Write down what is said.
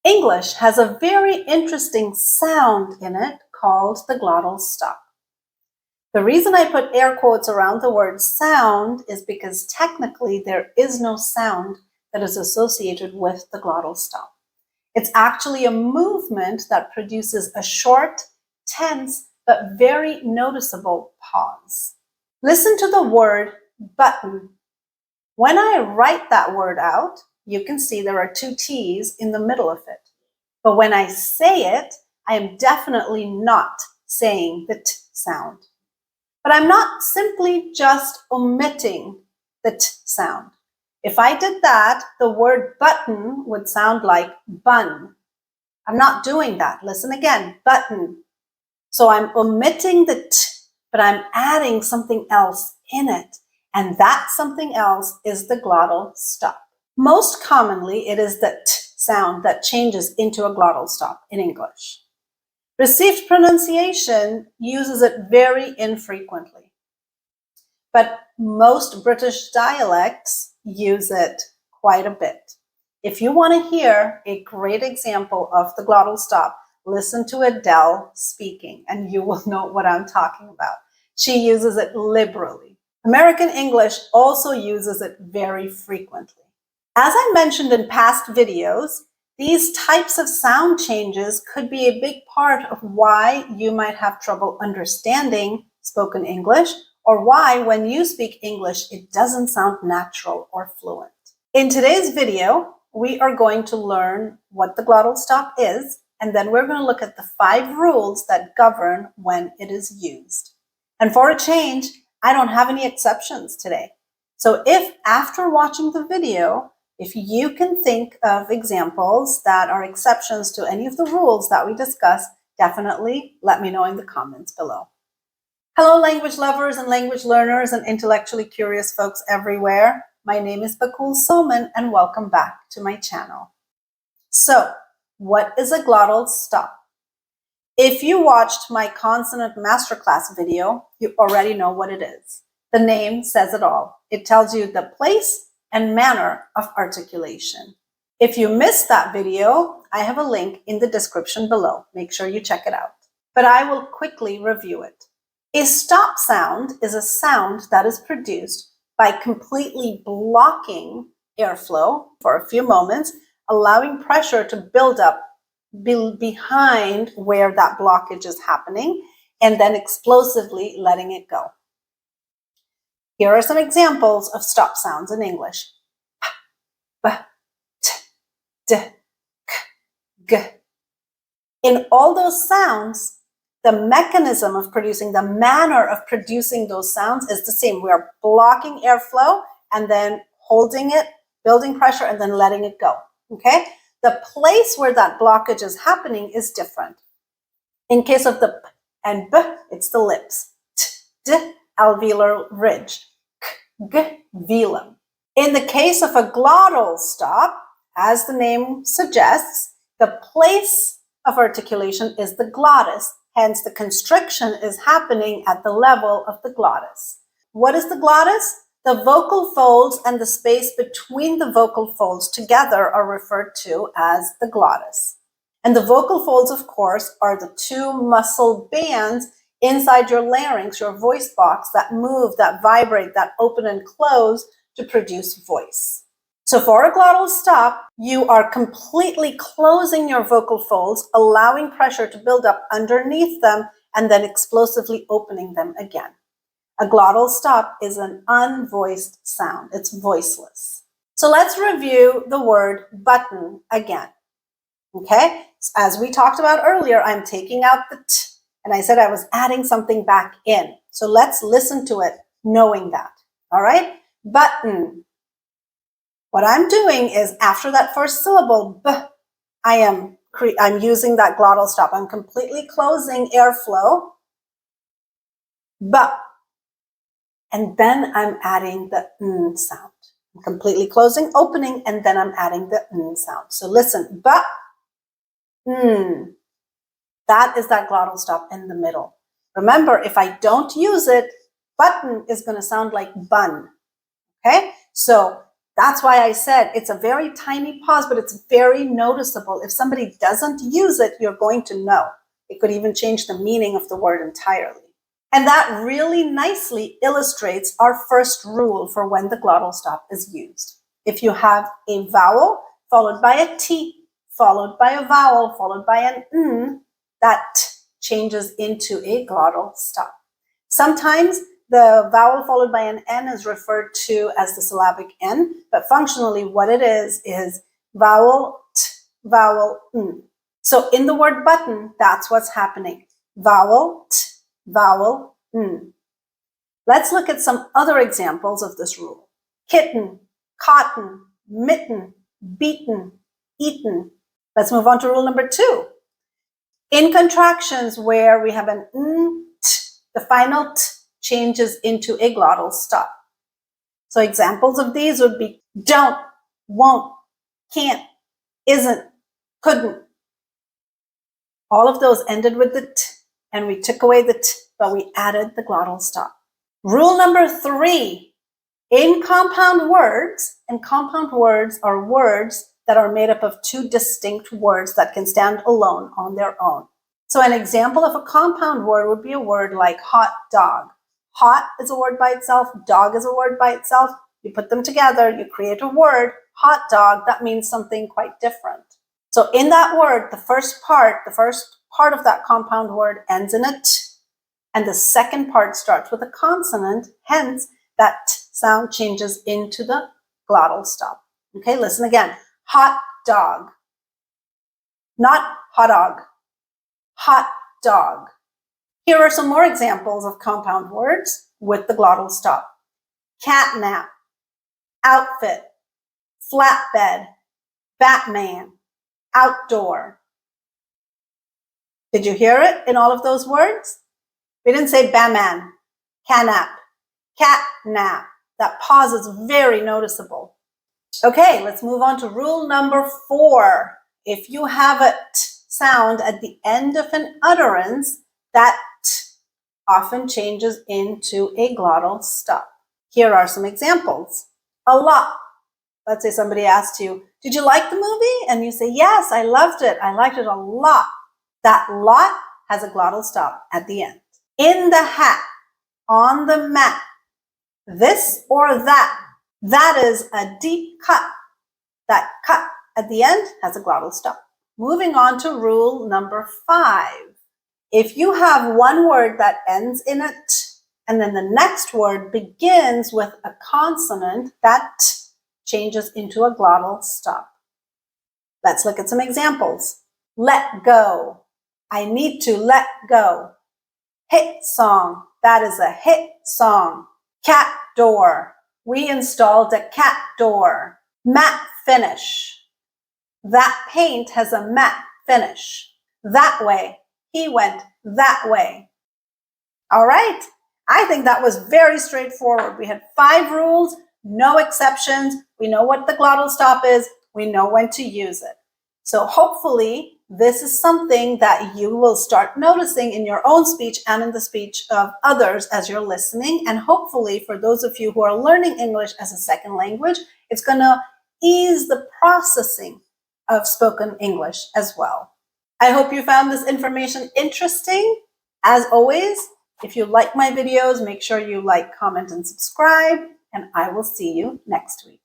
English has a very interesting sound in it called the glottal stop. The reason I put air quotes around the word sound is because technically there is no sound that is associated with the glottal stop. It's actually a movement that produces a short, tense, but very noticeable pause. Listen to the word button. When I write that word out, you can see there are two T's in the middle of it. But when I say it, I am definitely not saying the T sound. But I'm not simply just omitting the T sound. If I did that, the word button would sound like bun. I'm not doing that. Listen again, button. So I'm omitting the T, but I'm adding something else in it. And that something else is the glottal stop. Most commonly, it is the T sound that changes into a glottal stop in English. Received pronunciation uses it very infrequently, but most British dialects use it quite a bit. If you want to hear a great example of the glottal stop, listen to Adele speaking and you will know what I'm talking about. She uses it liberally. American English also uses it very frequently. As I mentioned in past videos, these types of sound changes could be a big part of why you might have trouble understanding spoken English, or why when you speak English, it doesn't sound natural or fluent. In today's video, we are going to learn what the glottal stop is, and then we're going to look at the 5 rules that govern when it is used. And for a change, I don't have any exceptions today. So if after watching the video, if you can think of examples that are exceptions to any of the rules that we discussed, definitely let me know in the comments below. Hello, language lovers and language learners and intellectually curious folks everywhere. My name is Bakul Soman and welcome back to my channel. So, what is a glottal stop? If you watched my consonant masterclass video, you already know what it is. The name says it all. It tells you the place and manner of articulation. If you missed that video, I have a link in the description below. Make sure you check it out. But I will quickly review it. A stop sound is a sound that is produced by completely blocking airflow for a few moments, allowing pressure to build up behind where that blockage is happening, and then explosively letting it go. Here are some examples of stop sounds in English. P, b, t, d, k, g. In all those sounds, the mechanism of producing, the manner of producing those sounds is the same. We are blocking airflow and then holding it, building pressure, and then letting it go, okay? The place where that blockage is happening is different. In case of the p and b, it's the lips. T, d, alveolar ridge. K, g, velum. In the case of a glottal stop, as the name suggests, the place of articulation is the glottis. Hence, the constriction is happening at the level of the glottis. What is the glottis? The vocal folds and the space between the vocal folds together are referred to as the glottis. And the vocal folds, of course, are the 2 muscle bands inside your larynx, your voice box, that move, that vibrate, that open and close to produce voice. So for a glottal stop, you are completely closing your vocal folds, allowing pressure to build up underneath them, and then explosively opening them again. A glottal stop is an unvoiced sound. It's voiceless. So let's review the word button again. Okay? As we talked about earlier, I'm taking out the T, and I said I was adding something back in. So let's listen to it knowing that. All right? Button. What I'm doing is after that first syllable, b, I'm using that glottal stop. I'm completely closing airflow, b, and then I'm adding the n sound. I'm completely closing, opening, and then I'm adding the n sound. So listen, b, n. That is that glottal stop in the middle. Remember, if I don't use it, button is going to sound like bun. Okay? So That's why I said it's a very tiny pause, but it's very noticeable. If somebody doesn't use it, you're going to know. It could even change the meaning of the word entirely. And that really nicely illustrates our first rule for when the glottal stop is used. If you have a vowel followed by a T, followed by a vowel, followed by an N, that changes into a glottal stop. Sometimes the vowel followed by an N is referred to as the syllabic N, but functionally what it is vowel T, vowel N. So in the word button, that's what's happening. Vowel T, vowel N. Let's look at some other examples of this rule. Kitten, cotton, mitten, beaten, eaten. Let's move on to rule number 2. In contractions where we have an N, T, the final T changes into a glottal stop. So examples of these would be don't, won't, can't, isn't, couldn't. All of those ended with the T, and we took away the T, but we added the glottal stop. Rule number 3, in compound words, and compound words are words that are made up of 2 distinct words that can stand alone on their own. So an example of a compound word would be a word like hot dog. Hot is a word by itself, dog is a word by itself. You put them together, you create a word, hot dog, that means something quite different. So in that word, the first part of that compound word ends in a T, and the second part starts with a consonant, hence that T sound changes into the glottal stop. Okay, listen again. Hot dog. Not hot dog. Hot dog. Here are some more examples of compound words with the glottal stop. Catnap, outfit, flatbed, Batman, outdoor. Did you hear it in all of those words? We didn't say Batman, canap, catnap. That pause is very noticeable. Okay, let's move on to rule number 4. If you have a T sound at the end of an utterance, that T often changes into a glottal stop. Here are some examples. A lot. Let's say somebody asked you, did you like the movie? And you say, yes, I loved it. I liked it a lot. That lot has a glottal stop at the end. In the hat, on the mat, this or that. That is a deep cut. That cut at the end has a glottal stop. Moving on to rule number 5. If you have one word that ends in a T, and then the next word begins with a consonant, that T changes into a glottal stop. Let's look at some examples. Let go. I need to let go. Hit song. That is a hit song. Cat door. We installed a cat door. Matte finish. That paint has a matte finish. That way. He went that way. All right. I think that was very straightforward. We had 5 rules, no exceptions. We know what the glottal stop is. We know when to use it. So hopefully this is something that you will start noticing in your own speech and in the speech of others as you're listening. And hopefully for those of you who are learning English as a second language, it's going to ease the processing of spoken English as well. I hope you found this information interesting. As always, if you like my videos, make sure you like, comment, and subscribe, and I will see you next week.